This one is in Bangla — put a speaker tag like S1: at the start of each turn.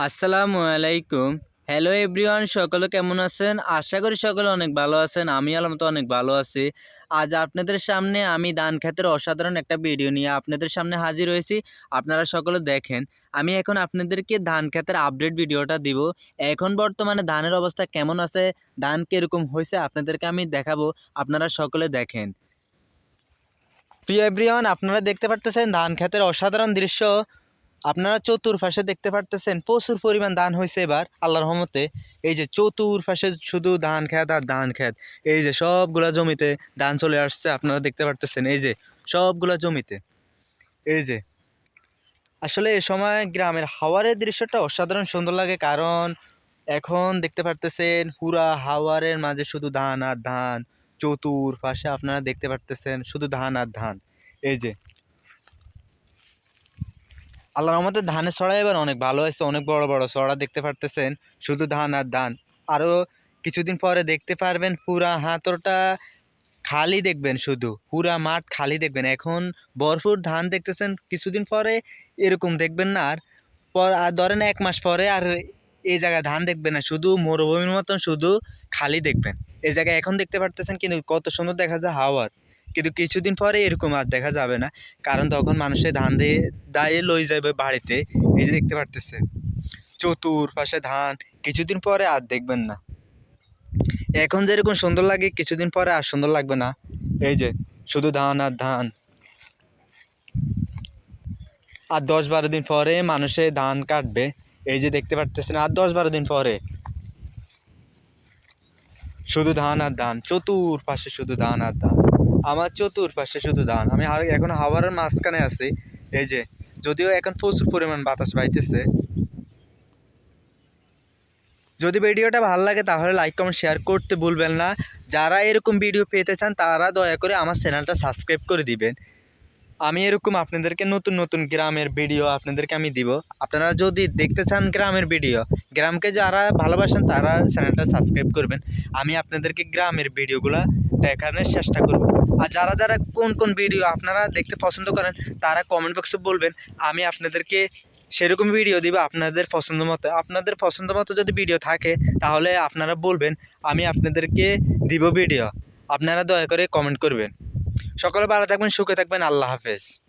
S1: আসসালামু আলাইকুম। হ্যালো এভরিওয়ান, সকলে কেমন আছেন? আশা করি সকলে অনেক ভালো আছেন। আমি আলহামদুলিল্লাহ অনেক ভালো আছি। আজ আপনাদের সামনে আমি ধান ক্ষেতের অসাধারণ একটা ভিডিও নিয়ে আপনাদের সামনে হাজির হয়েছি। আপনারা সকলে দেখেন। আমি এখন আপনাদেরকে ধান ক্ষেতের আপডেট ভিডিওটা দিব। এখন বর্তমানে ধানের অবস্থা কেমন আছে, ধান কিরকম হইছে আপনাদেরকে আমি দেখাবো। আপনারা সকলে দেখেন। প্রিয় এভরিওয়ান, আপনারা দেখতে পারতেছেন ধান ক্ষেতের অসাধারণ দৃশ্য। আপনারা চতুর্পাশে দেখতে পারতেছেন প্রচুর পরিমাণ ধান হয়েছে এবার আল্লাহর রহমতে। এই যে চতুর্পাশে শুধু ধান ক্ষেত আর ধান ক্ষেত। এই যে সবগুলা জমিতে ধান চলে আসছে, আপনারা দেখতে পারতেছেন। এই যে সবগুলা জমিতে, এই যে আসলে এ সময় গ্রামের হাওয়ারের দৃশ্যটা অসাধারণ সুন্দর লাগে, কারণ এখন দেখতে পারতেছেন পুরা হাওয়ারের মাঝে শুধু ধান আর ধান। চতুর্পাশে আপনারা দেখতে পারতেছেন শুধু ধান আর ধান। এই যে আল্লাহর রহমতে ধানের ছড়া এবার অনেক ভালো হয়েছে, অনেক বড় বড় ছড়া দেখতে পারতেছেন, শুধু ধান আর ধান। আরও কিছুদিন পরে দেখতে পারবেন পুরা হাতরটা খালি দেখবেন, শুধু পুরা মাঠ খালি দেখবেন। এখন ভরপুর ধান দেখতেছেন, কিছুদিন পরে এরকম দেখবেন না। আর ধরেন 1 মাস পরে আর এই জায়গায় ধান দেখবেন না, শুধু মরুভূমির মতন শুধু খালি দেখবেন। এই জায়গায় এখন দেখতে পারতেছেন কিন্তু কত সুন্দর দেখা যায় হাওয়ার, কিন্তু কিছুদিন পরে এরকম আর দেখা যাবে না, কারণ তখন মানুষের ধান দিয়ে দায়ে লই যাবে বাড়িতে। এই যে দেখতে পারতেছে চতুর্পাশে ধান, কিছুদিন পরে আর দেখবেন না। এখন যেরকম সুন্দর লাগে কিছুদিন পরে আর সুন্দর লাগবে না। এই যে শুধু ধান আর ধান। আর 10-12 দিন পরে মানুষে ধান কাটবে। এই যে দেখতে পারতেছেন আর 10-12 দিন পরে শুধু ধান আর ধান, চতুর্পাশে শুধু ধান আর ধান। আমার চতুর্পাশে শুধু ধান। আমি এখন হাওয়ারের মাঝখানে আছি। এই যে যদিও এখন প্রচুর পরিমাণ বাতাস বাইতেছে। যদি ভিডিওটা ভালো লাগে তাহলে লাইক কমেন্ট শেয়ার করতে ভুলবেন না। যারা এরকম ভিডিও পেতে চান তারা দয়া করে আমার চ্যানেলটা সাবস্ক্রাইব করে দিবেন। আমি এরকম আপনাদেরকে নতুন নতুন গ্রামের ভিডিও আপনাদেরকে আমি দিব। আপনারা যদি দেখতে চান গ্রামের ভিডিও, গ্রামকে যারা ভালোবাসেন তারা চ্যানেলটা সাবস্ক্রাইব করবেন। আমি আপনাদেরকে গ্রামের ভিডিওগুলো দেখানোর চেষ্টা করব। আর যারা যারা কোন কোন ভিডিও আপনারা দেখতে পছন্দ করেন তারা কমেন্ট বক্সে বলবেন, আমি আপনাদেরকে সেরকম ভিডিও দিব আপনাদের পছন্দ মতো। আপনাদের পছন্দ মতো যদি ভিডিও থাকে তাহলে আপনারা বলবেন, আমি আপনাদেরকে দিব ভিডিও। আপনারা দয়া করে কমেন্ট করবেন। সকলে ভালো থাকবেন, সুখে থাকবেন। আল্লাহ হাফেজ।